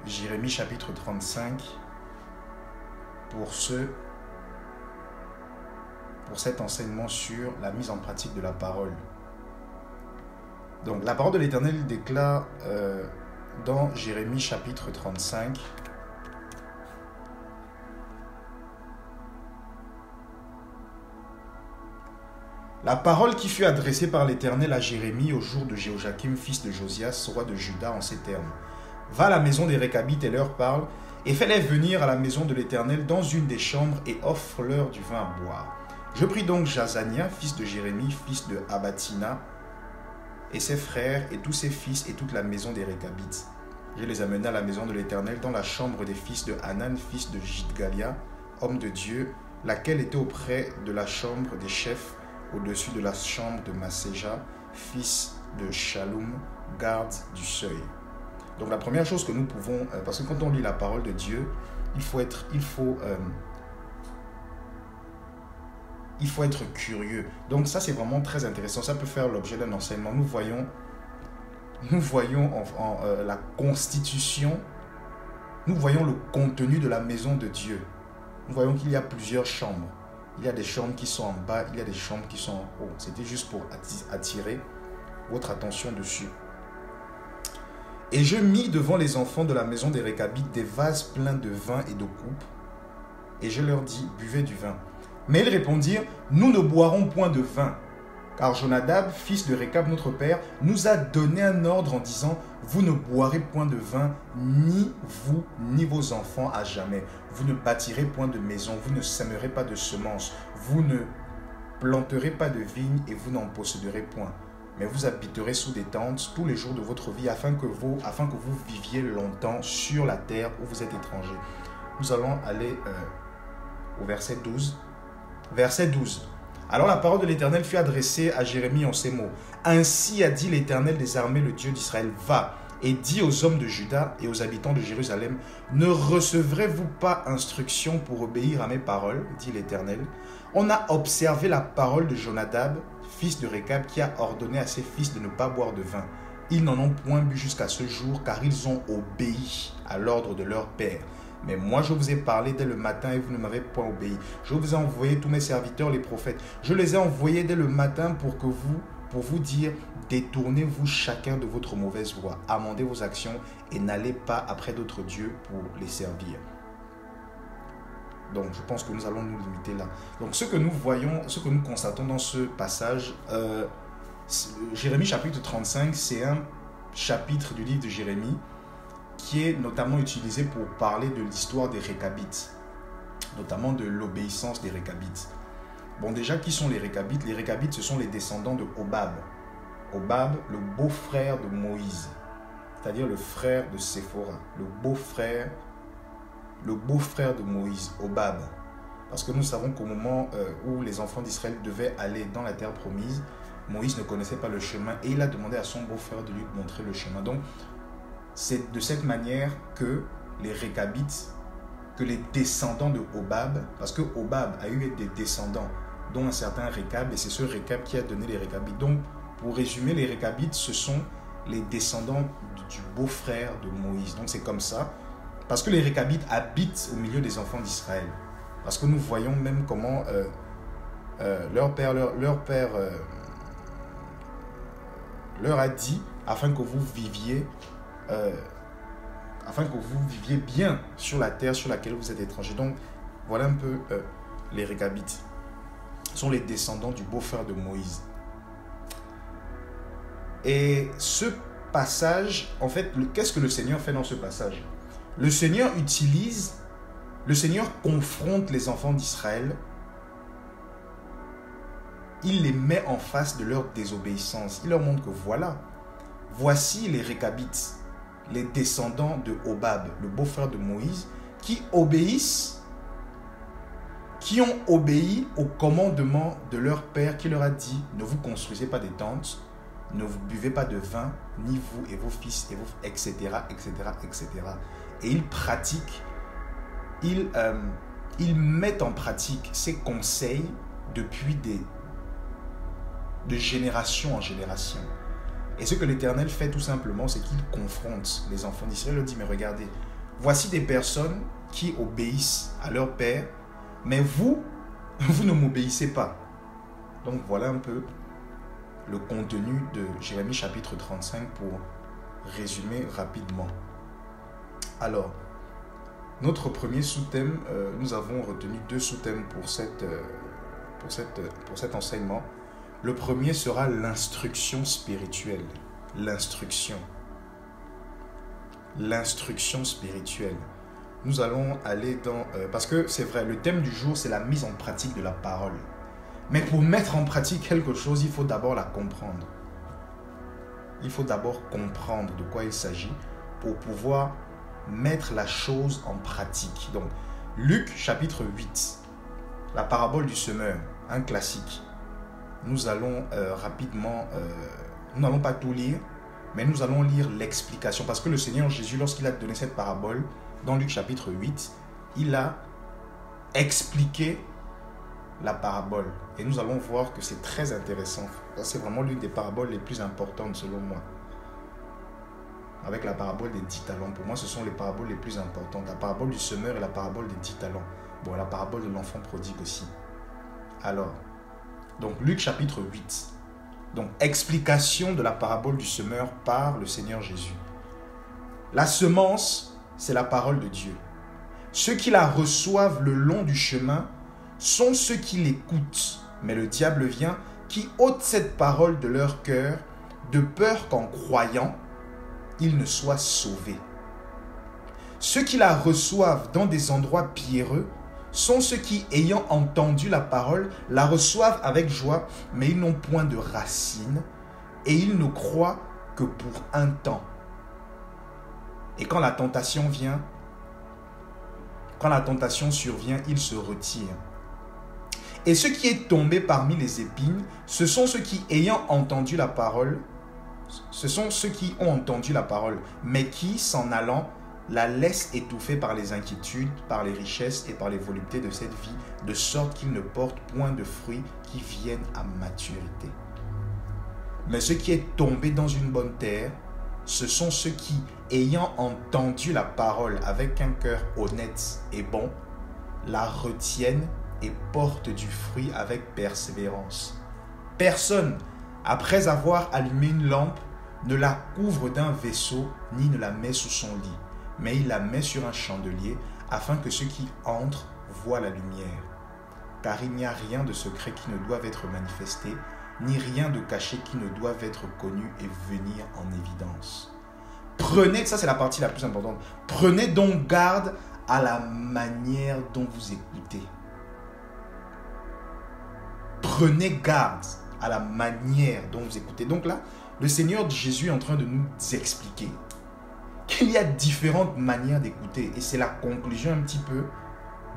Jérémie chapitre 35 pour cet enseignement sur la mise en pratique de la parole. Donc la parole de l'Éternel déclare dans Jérémie chapitre 35 la parole qui fut adressée par l'Éternel à Jérémie au jour de Jéhoiakim, fils de Josias, roi de Juda, en ces termes. Va à la maison des Récabites et leur parle, et fais-les venir à la maison de l'Éternel dans une des chambres et offre-leur du vin à boire. Je pris donc Jazania, fils de Jérémie, fils de Abatina, et ses frères, et tous ses fils, et toute la maison des Récabites. Je les amenai à la maison de l'Éternel dans la chambre des fils de Hanan, fils de Jidgalia, homme de Dieu, laquelle était auprès de la chambre des chefs, au-dessus de la chambre de Maséja, fils de Shallum, garde du seuil. Donc la première chose que nous pouvons, parce que quand on lit la parole de Dieu, il faut être curieux. Donc ça c'est vraiment très intéressant, ça peut faire l'objet d'un enseignement. Nous voyons la constitution, nous voyons le contenu de la maison de Dieu. Nous voyons qu'il y a plusieurs chambres. Il y a des chambres qui sont en bas, il y a des chambres qui sont en haut. C'était juste pour attirer votre attention dessus. Et je mis devant les enfants de la maison des Récabites des vases pleins de vin et de coupes. Et je leur dis, buvez du vin. Mais ils répondirent, nous ne boirons point de vin. Car Jonadab, fils de Récab, notre père, nous a donné un ordre en disant, vous ne boirez point de vin, ni vous, ni vos enfants à jamais. Vous ne bâtirez point de maison, vous ne sèmerez pas de semences, vous ne planterez pas de vignes et vous n'en posséderez point. Mais vous habiterez sous des tentes tous les jours de votre vie afin que vous viviez longtemps sur la terre où vous êtes étrangers. Nous allons aller au verset 12. Verset 12. Alors la parole de l'Éternel fut adressée à Jérémie en ces mots. Ainsi a dit l'Éternel des armées, le Dieu d'Israël, va et dis aux hommes de Juda et aux habitants de Jérusalem, ne recevrez-vous pas instruction pour obéir à mes paroles, dit l'Éternel. On a observé la parole de Jonadab, fils de Récab, qui a ordonné à ses fils de ne pas boire de vin. Ils n'en ont point bu jusqu'à ce jour, car ils ont obéi à l'ordre de leur père. Mais moi, je vous ai parlé dès le matin et vous ne m'avez point obéi. Je vous ai envoyé tous mes serviteurs, les prophètes. Je les ai envoyés dès le matin pour vous dire, détournez-vous chacun de votre mauvaise voie, amendez vos actions et n'allez pas après d'autres dieux pour les servir. Donc, je pense que nous allons nous limiter là. Donc, ce que nous voyons, ce que nous constatons dans ce passage, Jérémie chapitre 35, c'est un chapitre du livre de Jérémie qui est notamment utilisé pour parler de l'histoire des Récabites, notamment de l'obéissance des Récabites. Bon, déjà, qui sont les Récabites? Les Récabites, ce sont les descendants de Hobab. Hobab, le beau-frère de Moïse, c'est-à-dire le frère de Séphora, le beau-frère de Moïse, Hobab. Parce que nous savons qu'au moment où les enfants d'Israël devaient aller dans la terre promise, Moïse ne connaissait pas le chemin et il a demandé à son beau-frère de lui montrer le chemin. Donc, c'est de cette manière que les Récabites, que les descendants de Hobab, parce que Hobab a eu des descendants, dont un certain Récab, et c'est ce Récab qui a donné les Récabites. Donc, pour résumer, les Récabites, ce sont les descendants du beau-frère de Moïse. Donc, c'est comme ça, parce que les Récabites habitent au milieu des enfants d'Israël. Parce que nous voyons même comment leur père leur a dit, afin que vous viviez bien sur la terre sur laquelle vous êtes étrangers. Donc, voilà un peu les Récabites. Ce sont les descendants du beau-frère de Moïse. Et ce passage, en fait, qu'est-ce que le Seigneur fait dans ce passage? Le Seigneur confronte les enfants d'Israël. Il les met en face de leur désobéissance. Il leur montre que voici les Récabites, les descendants de Hobab, le beau-frère de Moïse, qui ont obéi au commandement de leur père qui leur a dit, ne vous construisez pas des tentes, ne vous buvez pas de vin, ni vous et vos fils, etc., etc., etc. Et ils pratiquent, ils mettent en pratique ces conseils depuis de génération en génération. Et ce que l'Éternel fait tout simplement, c'est qu'il confronte les enfants d'Israël. Il leur dit, mais regardez, voici des personnes qui obéissent à leur père, mais vous ne m'obéissez pas. Donc voilà un peu le contenu de Jérémie chapitre 35 pour résumer rapidement. Alors, notre premier sous-thème, nous avons retenu 2 sous-thèmes pour cet enseignement. Le premier sera l'instruction spirituelle. L'instruction spirituelle. Nous allons aller dans... parce que c'est vrai, le thème du jour, c'est la mise en pratique de la parole. Mais pour mettre en pratique quelque chose, il faut d'abord la comprendre. Il faut d'abord comprendre de quoi il s'agit pour pouvoir mettre la chose en pratique. Donc, Luc chapitre 8, la parabole du semeur, un classique. Nous allons rapidement, nous n'allons pas tout lire, mais nous allons lire l'explication. Parce que le Seigneur Jésus, lorsqu'il a donné cette parabole, dans Luc chapitre 8, il a expliqué la parabole. Et nous allons voir que c'est très intéressant. C'est vraiment l'une des paraboles les plus importantes selon moi. Avec la parabole des 10 talents. Pour moi, ce sont les paraboles les plus importantes. La parabole du semeur et la parabole des 10 talents. Bon, la parabole de l'enfant prodigue aussi. Alors, donc Luc chapitre 8. Donc, explication de la parabole du semeur par le Seigneur Jésus. La semence, c'est la parole de Dieu. Ceux qui la reçoivent le long du chemin sont ceux qui l'écoutent. Mais le diable vient, qui ôte cette parole de leur cœur, de peur qu'en croyant, ils ne soient sauvés. Ceux qui la reçoivent dans des endroits pierreux sont ceux qui, ayant entendu la parole, la reçoivent avec joie, mais ils n'ont point de racines et ils ne croient que pour un temps. Et quand la tentation vient, quand la tentation survient, ils se retirent. Et ce qui est tombé parmi les épines, ce sont ceux qui, ayant entendu la parole, mais qui, s'en allant, la laissent étouffer par les inquiétudes, par les richesses et par les voluptés de cette vie, de sorte qu'ils ne portent point de fruits qui viennent à maturité. Mais ce qui est tombé dans une bonne terre, ce sont ceux qui, ayant entendu la parole avec un cœur honnête et bon, la retiennent et portent du fruit avec persévérance. Personne, après avoir allumé une lampe, ne la couvre d'un vaisseau ni ne la met sous son lit, mais il la met sur un chandelier afin que ceux qui entrent voient la lumière. Car il n'y a rien de secret qui ne doive être manifesté, ni rien de caché qui ne doive être connu et venir en évidence. Prenez, ça c'est la partie la plus importante, prenez donc garde à la manière dont vous écoutez. Prenez garde à la manière dont vous écoutez. Donc là, le Seigneur Jésus est en train de nous expliquer qu'il y a différentes manières d'écouter. Et c'est la conclusion un petit peu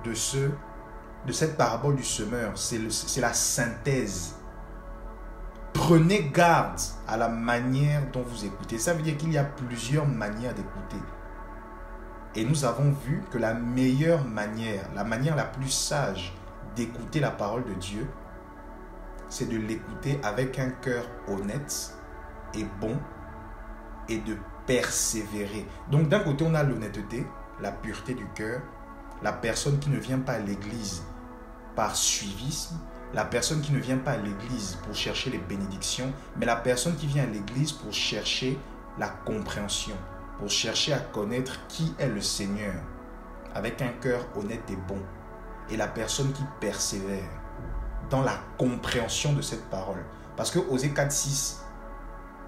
de cette parabole du semeur. C'est la synthèse. Prenez garde à la manière dont vous écoutez. Ça veut dire qu'il y a plusieurs manières d'écouter. Et nous avons vu que la meilleure manière, la manière la plus sage d'écouter la parole de Dieu, c'est de l'écouter avec un cœur honnête et bon et de persévérer. Donc d'un côté, on a l'honnêteté, la pureté du cœur, la personne qui ne vient pas à l'église par suivisme, la personne qui ne vient pas à l'église pour chercher les bénédictions, mais la personne qui vient à l'église pour chercher la compréhension, pour chercher à connaître qui est le Seigneur, avec un cœur honnête et bon, et la personne qui persévère dans la compréhension de cette parole. Parce que Osée 4,6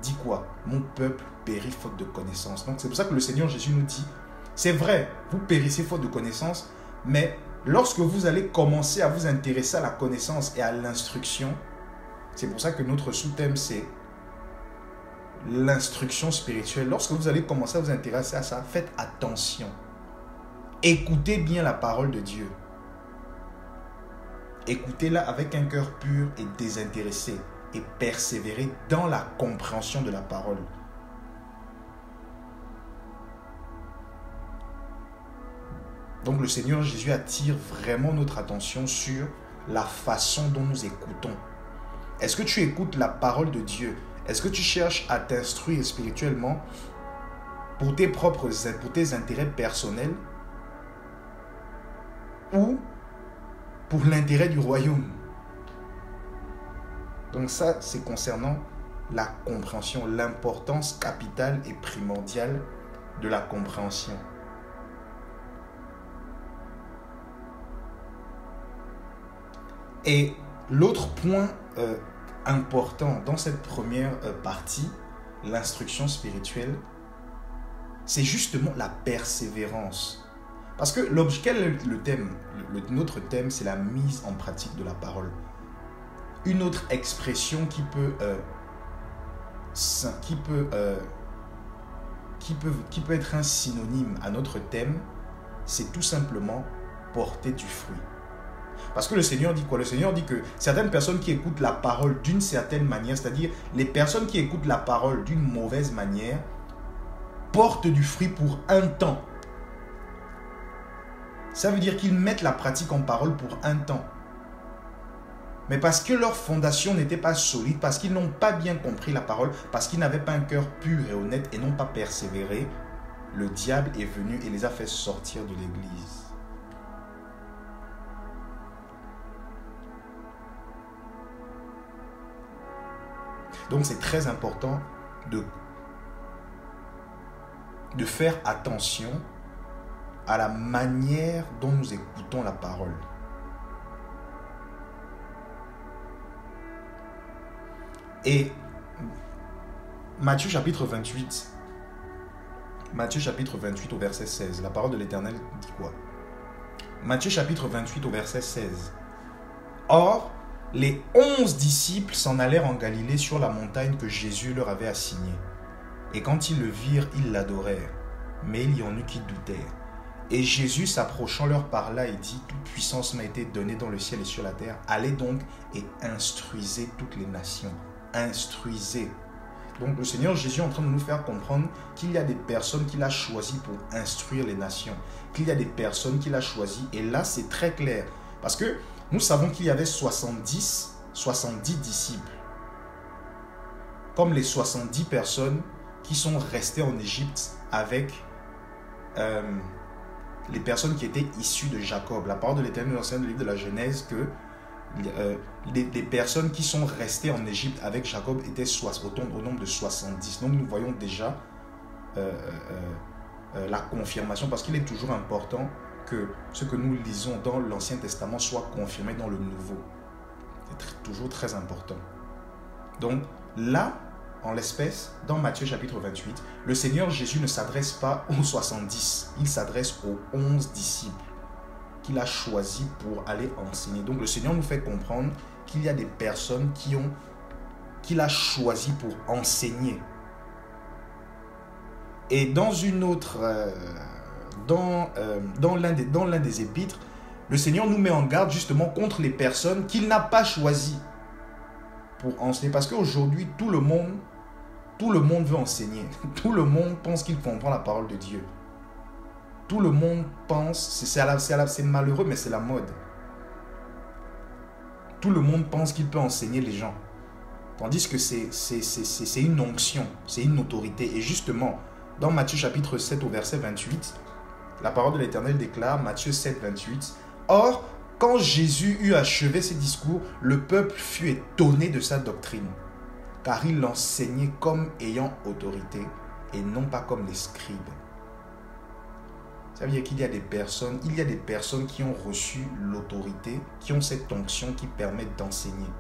dit quoi? Mon peuple périt faute de connaissance. Donc c'est pour ça que le Seigneur Jésus nous dit, c'est vrai, vous périssez faute de connaissance, mais lorsque vous allez commencer à vous intéresser à la connaissance et à l'instruction, c'est pour ça que notre sous-thème c'est l'instruction spirituelle. Lorsque vous allez commencer à vous intéresser à ça, faites attention. Écoutez bien la parole de Dieu. Écoutez-la avec un cœur pur et désintéressé et persévérez dans la compréhension de la parole. Donc le Seigneur Jésus attire vraiment notre attention sur la façon dont nous écoutons. Est-ce que tu écoutes la parole de Dieu? Est-ce que tu cherches à t'instruire spirituellement pour tes intérêts personnels ou pour l'intérêt du royaume? Donc ça, c'est concernant la compréhension, l'importance capitale et primordiale de la compréhension. Et l'autre point important dans cette première partie, l'instruction spirituelle, c'est justement la persévérance. Parce que quel est le thème? Notre thème, c'est la mise en pratique de la parole. Une autre expression qui peut être un synonyme à notre thème, c'est tout simplement porter du fruit. Parce que le Seigneur dit quoi? Le Seigneur dit que certaines personnes qui écoutent la parole d'une certaine manière, c'est-à-dire les personnes qui écoutent la parole d'une mauvaise manière, portent du fruit pour un temps. Ça veut dire qu'ils mettent la pratique en parole pour un temps. Mais parce que leur fondation n'était pas solide, parce qu'ils n'ont pas bien compris la parole, parce qu'ils n'avaient pas un cœur pur et honnête et n'ont pas persévéré, le diable est venu et les a fait sortir de l'église. Donc c'est très important de faire attention à la manière dont nous écoutons la parole. Et Matthieu chapitre 28 au verset 16, la parole de l'Éternel dit quoi? Matthieu chapitre 28 au verset 16. Or, les 11 disciples s'en allèrent en Galilée sur la montagne que Jésus leur avait assignée. Et quand ils le virent, ils l'adorèrent. Mais il y en eut qui doutèrent. Et Jésus s'approchant leur parla et dit: toute puissance m'a été donnée dans le ciel et sur la terre. Allez donc et instruisez toutes les nations. Instruisez. Donc le Seigneur Jésus est en train de nous faire comprendre qu'il y a des personnes qu'il a choisies pour instruire les nations. Qu'il y a des personnes qu'il a choisies. Et là, c'est très clair. Parce que nous savons qu'il y avait 70 disciples. Comme les 70 personnes qui sont restées en Égypte avec les personnes qui étaient issues de Jacob. La parole de l'Éternel enseigne dans le livre de la Genèse que les personnes qui sont restées en Égypte avec Jacob étaient au nombre de 70. Donc nous voyons déjà la confirmation, parce qu'il est toujours important que ce que nous lisons dans l'Ancien Testament soit confirmé dans le Nouveau. C'est toujours très important. Donc là, en l'espèce, dans Matthieu chapitre 28, le Seigneur Jésus ne s'adresse pas aux 70, il s'adresse aux 11 disciples qu'il a choisis pour aller enseigner. Donc le Seigneur nous fait comprendre qu'il y a des personnes qu'il a choisies pour enseigner. Et dans une autre... dans l'un des épîtres, le Seigneur nous met en garde justement contre les personnes qu'il n'a pas choisies pour enseigner. Parce qu'aujourd'hui, tout le monde veut enseigner. Tout le monde pense qu'il comprend la parole de Dieu. Tout le monde pense, c'est malheureux, mais c'est la mode. Tout le monde pense qu'il peut enseigner les gens. Tandis que c'est une onction, c'est une autorité. Et justement, dans Matthieu chapitre 7 au verset 28, la parole de l'Éternel déclare, Matthieu 7, 28, « Or, quand Jésus eut achevé ses discours, le peuple fut étonné de sa doctrine, car il l'enseignait comme ayant autorité et non pas comme les scribes. » Ça veut dire qu'il y a des personnes qui ont reçu l'autorité, qui ont cette onction qui permet d'enseigner.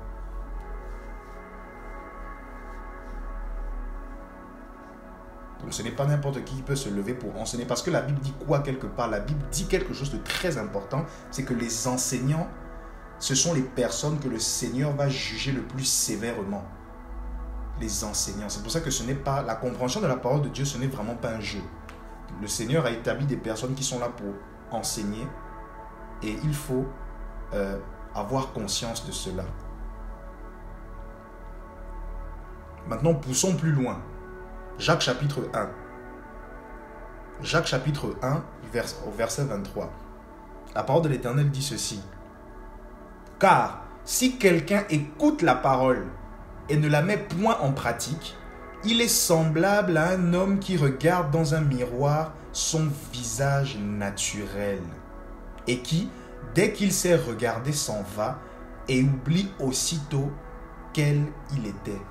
Donc ce n'est pas n'importe qui peut se lever pour enseigner. Parce que la Bible dit quoi quelque part? La Bible dit quelque chose de très important. C'est que les enseignants, ce sont les personnes que le Seigneur va juger le plus sévèrement. Les enseignants. C'est pour ça que ce n'est pas... La compréhension de la parole de Dieu, ce n'est vraiment pas un jeu. Le Seigneur a établi des personnes qui sont là pour enseigner. Et il faut avoir conscience de cela. Maintenant, poussons plus loin. Jacques chapitre 1. Jacques chapitre 1, au verset 23. La parole de l'Éternel dit ceci. « Car si quelqu'un écoute la parole et ne la met point en pratique, il est semblable à un homme qui regarde dans un miroir son visage naturel et qui, dès qu'il s'est regardé, s'en va et oublie aussitôt quel il était.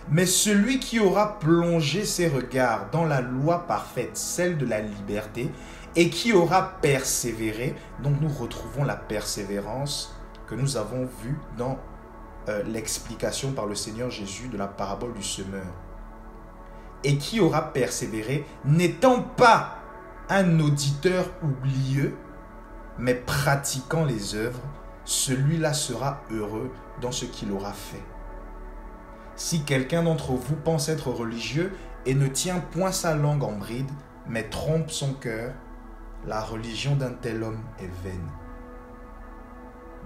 Mais celui qui aura plongé ses regards dans la loi parfaite, celle de la liberté, et qui aura persévéré, donc nous retrouvons la persévérance que nous avons vue dans l'explication par le Seigneur Jésus de la parabole du semeur. Et qui aura persévéré, n'étant pas un auditeur oublieux, mais pratiquant les œuvres, celui-là sera heureux dans ce qu'il aura fait. Si quelqu'un d'entre vous pense être religieux et ne tient point sa langue en bride, mais trompe son cœur, la religion d'un tel homme est vaine.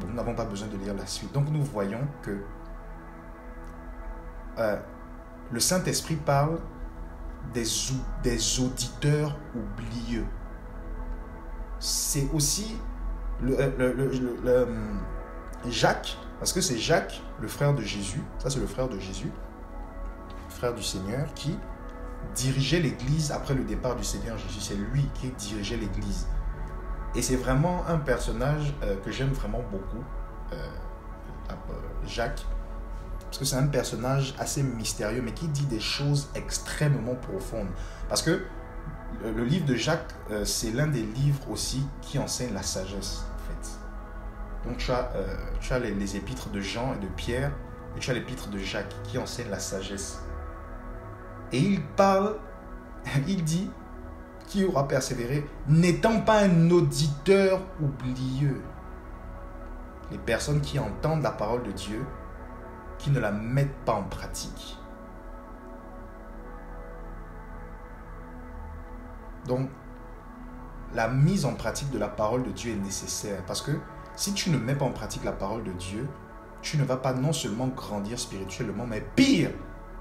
Bon, nous n'avons pas besoin de lire la suite. Donc nous voyons que le Saint-Esprit parle des auditeurs oublieux. C'est aussi Jacques, parce que c'est Jacques, le frère de Jésus, ça c'est le frère de Jésus, frère du Seigneur, qui dirigeait l'église après le départ du Seigneur Jésus. C'est lui qui dirigeait l'église. Et c'est vraiment un personnage que j'aime vraiment beaucoup, Jacques, parce que c'est un personnage assez mystérieux, mais qui dit des choses extrêmement profondes. Parce que le livre de Jacques, c'est l'un des livres aussi qui enseigne la sagesse, en fait. Donc tu as les épîtres de Jean et de Pierre, et tu as l'épître de Jacques qui enseigne la sagesse. Et il parle, il dit, qui aura persévéré, n'étant pas un auditeur oublieux. Les personnes qui entendent la parole de Dieu, qui ne la mettent pas en pratique. Donc, la mise en pratique de la parole de Dieu est nécessaire, parce que si tu ne mets pas en pratique la parole de Dieu, tu ne vas pas non seulement grandir spirituellement, mais pire,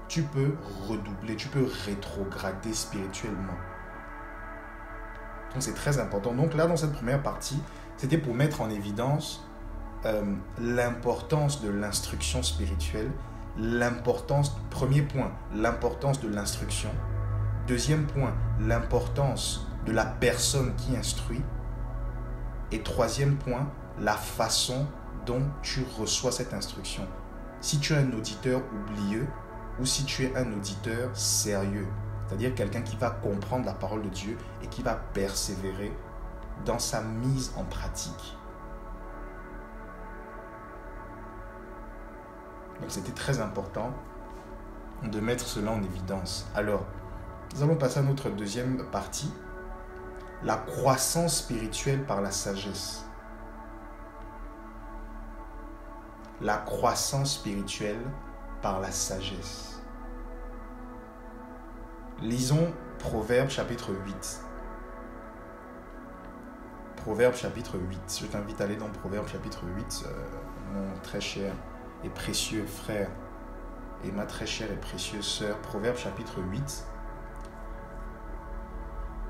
tu peux redoubler, tu peux rétrograder spirituellement. Donc c'est très important. Donc là, dans cette première partie, c'était pour mettre en évidence l'importance de l'instruction spirituelle. Premier point, l'importance de l'instruction. Deuxième point, l'importance de la personne qui instruit. Et troisième point, la façon dont tu reçois cette instruction. Si tu es un auditeur oublieux ou si tu es un auditeur sérieux. C'est-à-dire quelqu'un qui va comprendre la parole de Dieu et qui va persévérer dans sa mise en pratique. Donc c'était très important de mettre cela en évidence. Alors, nous allons passer à notre deuxième partie, la croissance spirituelle par la sagesse. La croissance spirituelle par la sagesse. Lisons Proverbes chapitre 8. Proverbes chapitre 8. Je t'invite à aller dans Proverbes chapitre 8, mon très cher et précieux frère et ma très chère et précieuse sœur. Proverbes chapitre 8,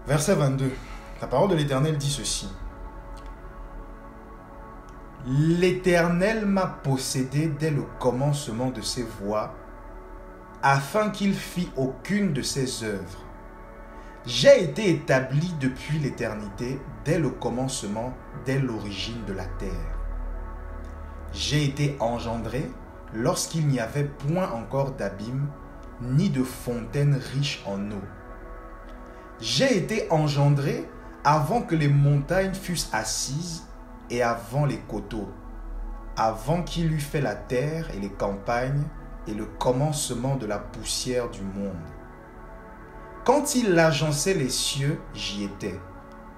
verset 22. La parole de l'Éternel dit ceci. L'Éternel m'a possédé dès le commencement de ses voies, afin qu'il fît aucune de ses œuvres. J'ai été établi depuis l'éternité, dès le commencement, dès l'origine de la terre. J'ai été engendré lorsqu'il n'y avait point encore d'abîme, ni de fontaine riche en eau. J'ai été engendré avant que les montagnes fussent assises et avant les coteaux, avant qu'il eût fait la terre et les campagnes, et le commencement de la poussière du monde. Quand il agençait les cieux, j'y étais.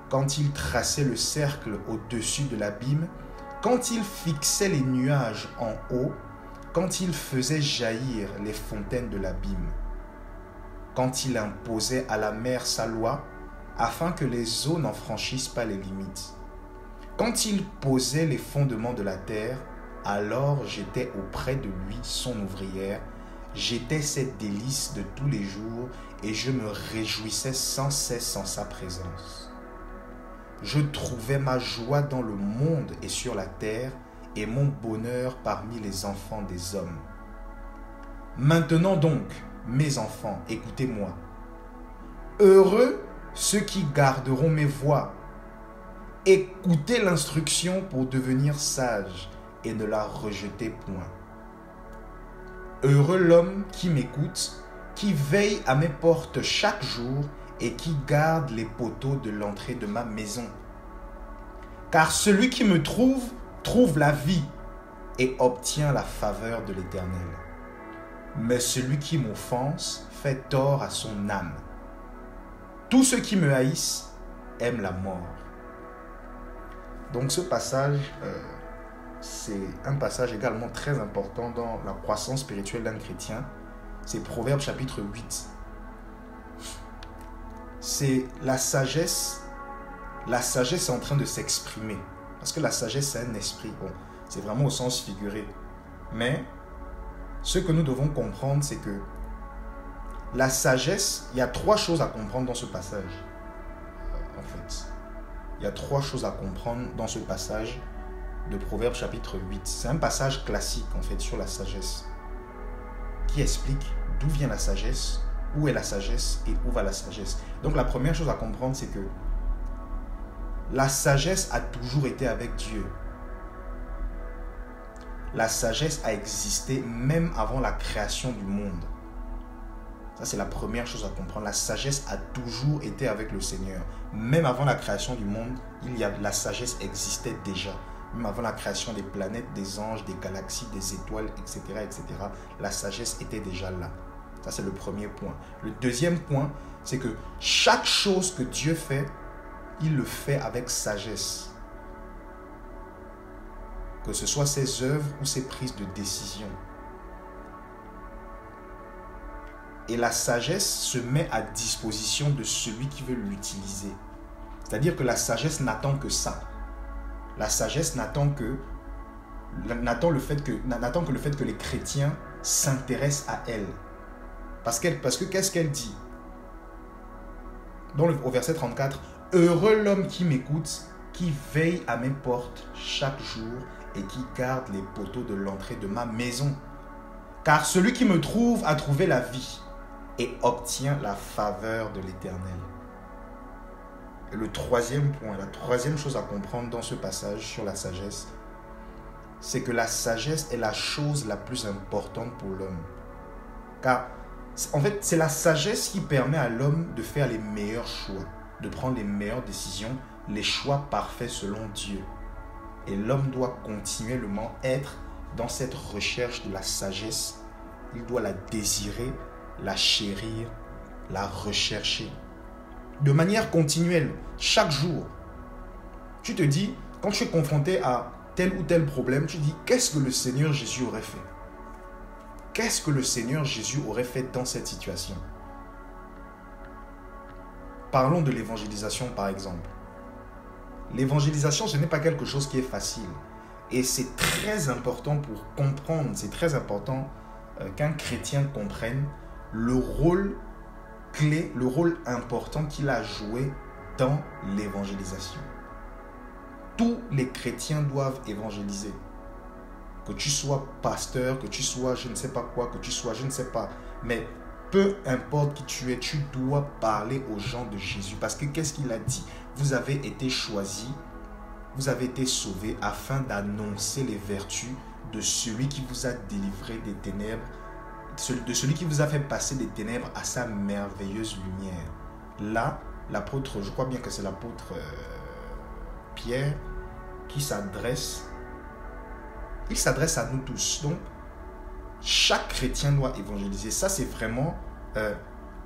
Quand il traçait le cercle au-dessus de l'abîme, quand il fixait les nuages en haut, quand il faisait jaillir les fontaines de l'abîme, quand il imposait à la mer sa loi, afin que les eaux n'en franchissent pas les limites. Quand il posait les fondements de la terre, alors j'étais auprès de lui, son ouvrière. J'étais cette délice de tous les jours et je me réjouissais sans cesse en sa présence. Je trouvais ma joie dans le monde et sur la terre et mon bonheur parmi les enfants des hommes. Maintenant donc, mes enfants, écoutez-moi. Heureux ceux qui garderont mes voies. Écoutez l'instruction pour devenir sage et ne la rejetez point. Heureux l'homme qui m'écoute, qui veille à mes portes chaque jour et qui garde les poteaux de l'entrée de ma maison. Car celui qui me trouve, trouve la vie et obtient la faveur de l'Éternel. Mais celui qui m'offense fait tort à son âme. Tous ceux qui me haïssent aiment la mort. Donc ce passage, c'est un passage également très important dans la croissance spirituelle d'un chrétien. C'est Proverbe chapitre 8. C'est la sagesse. La sagesse est en train de s'exprimer. Parce que la sagesse, c'est un esprit. Bon, c'est vraiment au sens figuré. Mais ce que nous devons comprendre, c'est que la sagesse, il y a 3 choses à comprendre dans ce passage. En fait, il y a 3 choses à comprendre dans ce passage de Proverbe chapitre 8. C'est un passage classique, en fait, sur la sagesse, qui explique d'où vient la sagesse, où est la sagesse et où va la sagesse. Donc la première chose à comprendre, c'est que la sagesse a toujours été avec Dieu. La sagesse a existé même avant la création du monde. Ça, c'est la première chose à comprendre. La sagesse a toujours été avec le Seigneur. Même avant la création du monde, la sagesse existait déjà. Même avant la création des planètes, des anges, des galaxies, des étoiles, etc., etc., la sagesse était déjà là. Ça, c'est le premier point. Le deuxième point, c'est que chaque chose que Dieu fait, il le fait avec sagesse. Que ce soit ses œuvres ou ses prises de décision. Et la sagesse se met à disposition de celui qui veut l'utiliser. C'est-à-dire que la sagesse n'attend que ça. La sagesse n'attend que le fait que les chrétiens s'intéressent à elle. Parce que qu'est-ce qu'elle dit? Au verset 34, « Heureux l'homme qui m'écoute, qui veille à mes portes chaque jour et qui garde les poteaux de l'entrée de ma maison. Car celui qui me trouve a trouvé la vie et obtient la faveur de l'Éternel. » Et le troisième point, la troisième chose à comprendre dans ce passage sur la sagesse, c'est que la sagesse est la chose la plus importante pour l'homme. Car, en fait, c'est la sagesse qui permet à l'homme de faire les meilleurs choix, de prendre les meilleures décisions, les choix parfaits selon Dieu. Et l'homme doit continuellement être dans cette recherche de la sagesse. Il doit la désirer, la chérir, la rechercher. De manière continuelle, chaque jour. Tu te dis, quand tu es confronté à tel ou tel problème, tu te dis, qu'est-ce que le Seigneur Jésus aurait fait? Qu'est-ce que le Seigneur Jésus aurait fait dans cette situation? Parlons de l'évangélisation par exemple. L'évangélisation, ce n'est pas quelque chose qui est facile. Et c'est très important pour comprendre, c'est très important qu'un chrétien comprenne le rôle clé, le rôle important qu'il a joué dans l'évangélisation. Tous les chrétiens doivent évangéliser. Que tu sois pasteur, que tu sois je ne sais pas quoi, que tu sois je ne sais pas. Mais peu importe qui tu es, tu dois parler aux gens de Jésus. Parce que qu'est-ce qu'il a dit? Vous avez été choisis, vous avez été sauvés afin d'annoncer les vertus de celui qui vous a délivré des ténèbres, de celui qui vous a fait passer des ténèbres à sa merveilleuse lumière. Là, l'apôtre, je crois bien que c'est l'apôtre Pierre qui s'adresse, il s'adresse à nous tous. Donc, chaque chrétien doit évangéliser. Ça, c'est vraiment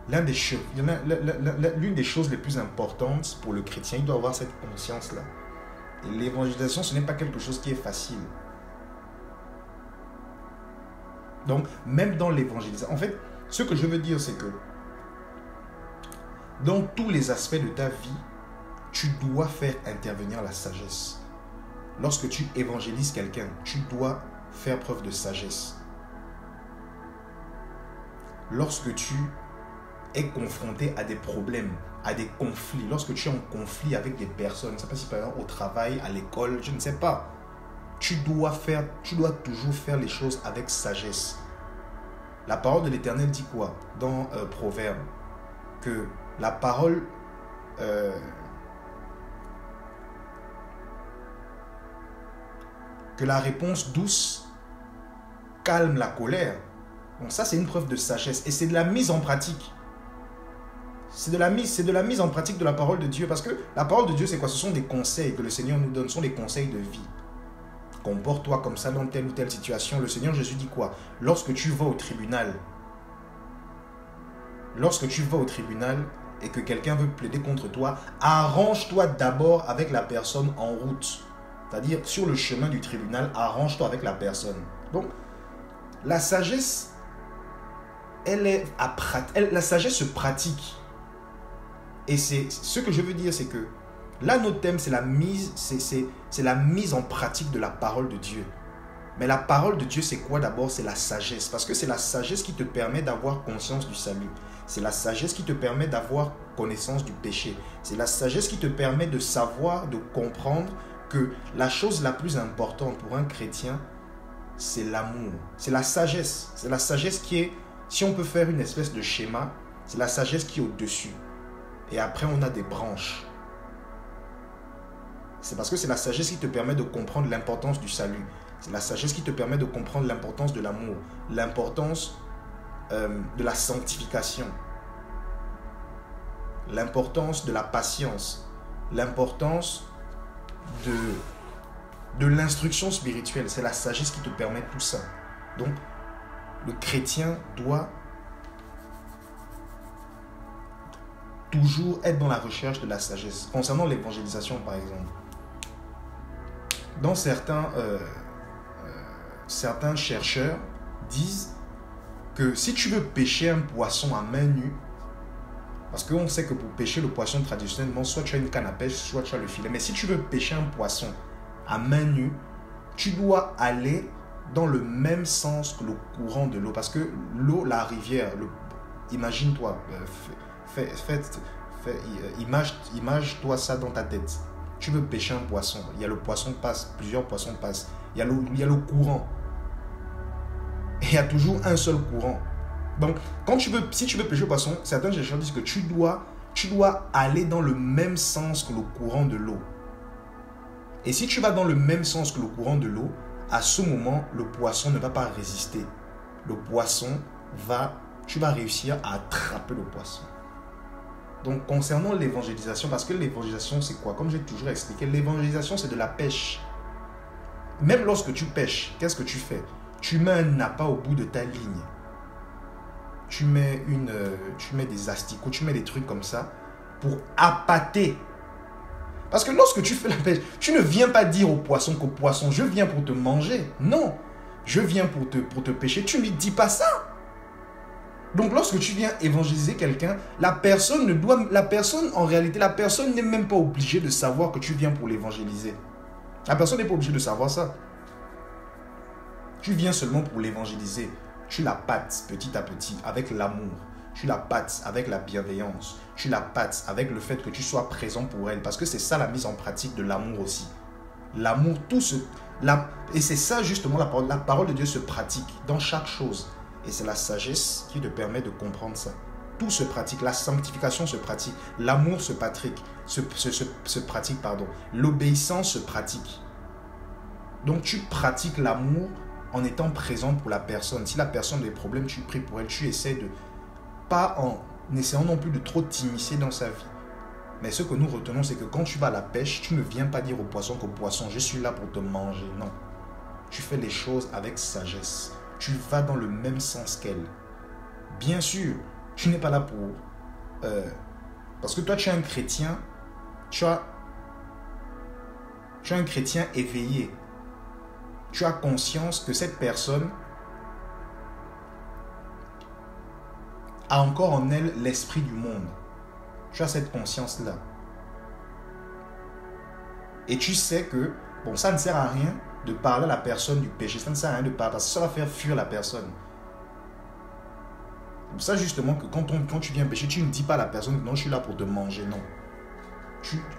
l'une des choses les plus importantes pour le chrétien. Il doit avoir cette conscience-là. Et l'évangélisation, ce n'est pas quelque chose qui est facile. Donc, même dans l'évangélisation, en fait, ce que je veux dire, c'est que dans tous les aspects de ta vie, tu dois faire intervenir la sagesse. Lorsque tu évangélises quelqu'un, tu dois faire preuve de sagesse. Lorsque tu es confronté à des problèmes, à des conflits, lorsque tu es en conflit avec des personnes, je ne sais pas si par exemple au travail, à l'école, je ne sais pas, tu dois toujours faire les choses avec sagesse. La parole de l'Éternel dit quoi dans Proverbe? Que la parole... que la réponse douce calme la colère. Donc ça, c'est une preuve de sagesse. Et c'est de la mise en pratique. C'est de la mise en pratique de la parole de Dieu. Parce que la parole de Dieu, c'est quoi? Ce sont des conseils que le Seigneur nous donne. Ce sont des conseils de vie. Comporte-toi comme ça dans telle ou telle situation. Le Seigneur Jésus dit quoi? Lorsque tu vas au tribunal et que quelqu'un veut plaider contre toi, arrange-toi d'abord avec la personne en route. C'est-à-dire, sur le chemin du tribunal, arrange-toi avec la personne. Donc, la sagesse, la sagesse se pratique. Et c'est ce que je veux dire, c'est que là, notre thème, c'est la mise en pratique de la parole de Dieu. Mais la parole de Dieu, c'est quoi d'abord? C'est la sagesse. Parce que c'est la sagesse qui te permet d'avoir conscience du salut. C'est la sagesse qui te permet d'avoir connaissance du péché. C'est la sagesse qui te permet de savoir, de comprendre que la chose la plus importante pour un chrétien, c'est l'amour. C'est la sagesse. C'est la sagesse qui est, si on peut faire une espèce de schéma, c'est la sagesse qui est au-dessus. Et après, on a des branches. C'est parce que c'est la sagesse qui te permet de comprendre l'importance du salut. C'est la sagesse qui te permet de comprendre l'importance de l'amour, l'importance de la sanctification, l'importance de la patience, l'importance de l'instruction spirituelle. C'est la sagesse qui te permet tout ça. Donc, le chrétien doit toujours être dans la recherche de la sagesse. Concernant l'évangélisation, par exemple, dans certains chercheurs disent que si tu veux pêcher un poisson à main nue, parce qu'on sait que pour pêcher le poisson traditionnellement, soit tu as une canne à pêche, soit tu as le filet. Mais si tu veux pêcher un poisson à main nue, tu dois aller dans le même sens que le courant de l'eau. Parce que l'eau, la rivière, imagine-toi, image-toi ça dans ta tête. Tu veux pêcher un poisson, il y a le poisson passe, plusieurs poissons passent, il y a le courant. Et il y a toujours un seul courant. Donc, si tu veux pêcher le poisson, certains chercheurs disent que tu dois aller dans le même sens que le courant de l'eau. Et si tu vas dans le même sens que le courant de l'eau, à ce moment, le poisson ne va pas résister. Tu vas réussir à attraper le poisson. Donc, concernant l'évangélisation, parce que l'évangélisation, c'est quoi? Comme j'ai toujours expliqué, l'évangélisation, c'est de la pêche. Même lorsque tu pêches, qu'est-ce que tu fais? Tu mets un appât au bout de ta ligne. Tu mets des asticots, tu mets des trucs comme ça pour appâter. Parce que lorsque tu fais la pêche, tu ne viens pas dire au poisson qu'au poisson, je viens pour te manger. Non, je viens pour te pêcher. Tu ne lui dis pas ça. Donc lorsque tu viens évangéliser quelqu'un, la personne n'est même pas obligée de savoir que tu viens pour l'évangéliser. La personne n'est pas obligée de savoir ça. Tu viens seulement pour l'évangéliser. Tu la pâtes petit à petit avec l'amour. Tu la pâtes avec la bienveillance. Tu la pâtes avec le fait que tu sois présent pour elle. Parce que c'est ça la mise en pratique de l'amour aussi. L'amour, et c'est ça justement la parole de Dieu se pratique dans chaque chose. Et c'est la sagesse qui te permet de comprendre ça. Tout se pratique. La sanctification se pratique. L'amour se pratique. L'obéissance se pratique. Donc tu pratiques l'amour en étant présent pour la personne. Si la personne a des problèmes, tu pries pour elle. Tu essaies de... Pas en essayant non plus de trop t'immiscer dans sa vie. Mais ce que nous retenons, c'est que quand tu vas à la pêche, tu ne viens pas dire au poisson qu'au poisson, je suis là pour te manger. Non. Tu fais les choses avec sagesse. Tu vas dans le même sens qu'elle. Bien sûr, tu n'es pas là pour... parce que toi, tu es un chrétien. Tu es un chrétien éveillé. Tu as conscience que cette personne a encore en elle l'esprit du monde. Tu as cette conscience-là. Et tu sais que, bon, ça ne sert à rien de parler à la personne du péché. Ça ne sert à rien de parler parce que ça va faire fuir la personne. C'est pour ça justement que quand tu viens pécher, tu ne dis pas à la personne non, je suis là pour te manger. Non.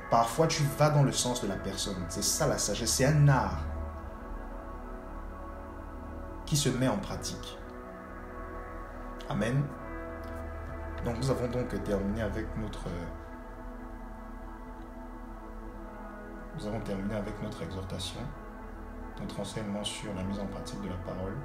Parfois, tu vas dans le sens de la personne. C'est ça la sagesse. C'est un art qui se met en pratique. Amen. Donc nous avons donc terminé avec notre exhortation, notre enseignement sur la mise en pratique de la parole.